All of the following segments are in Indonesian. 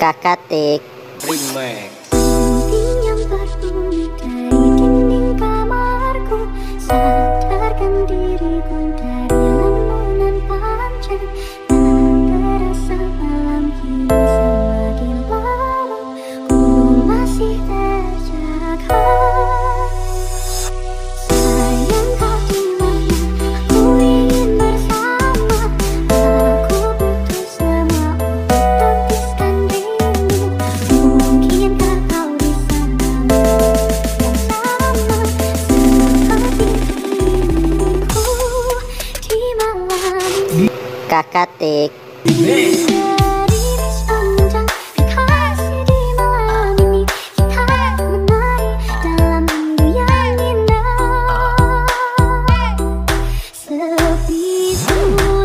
Kakak Tik Remake. Yang berbunyi dari dinding kamarku, sadarkan diriku dari lamunan panjang. Tak terasa malam kini semakin larut, ku masih terjaga. Sayang kau di mana, aku ingin bersama. Aku butuh selama untuk habiskan rindu. Mungkinkah kau di sana yang sama seperti diriku di malam ini. Kakak Tik Beriris panjang kekasih di malam ini, kita menari dalam mimpi yang indah. Sepi ku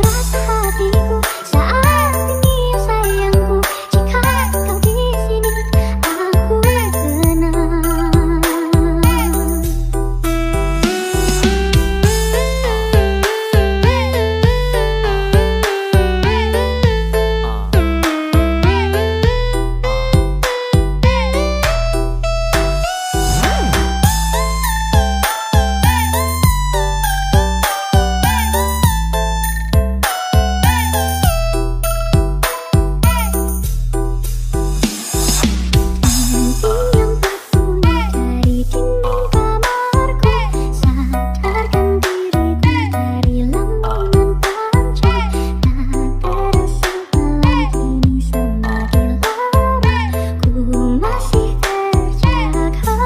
rasa hatiku saat ini sayangku, jika kau di sini aku tenang. Yang berbunyi dari dinding kamarku, sadarkan diriku dari lamunan panjang. Tak terasa malam kini semakin larut, ku masih terjaga.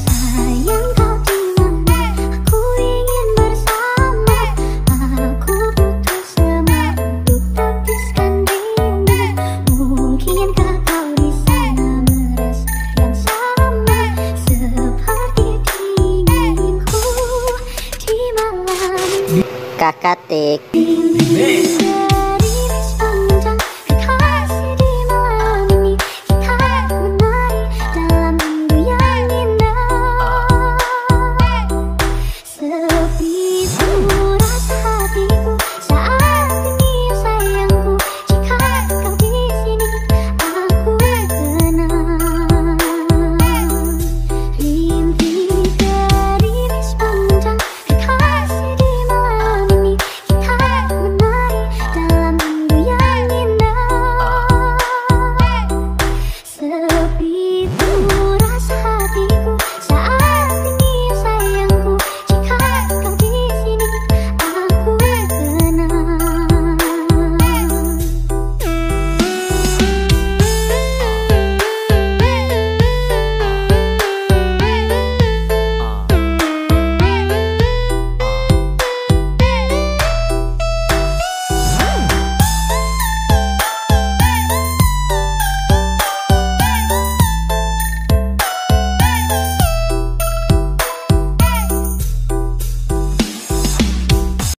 Sayang kau di mana, aku ingin bersama. Aku butuh selama untuk habiskan rindu. Mungkinkah kau di sana merasa yang sama seperti dinginku di malam ini. Kakak Tik Beriris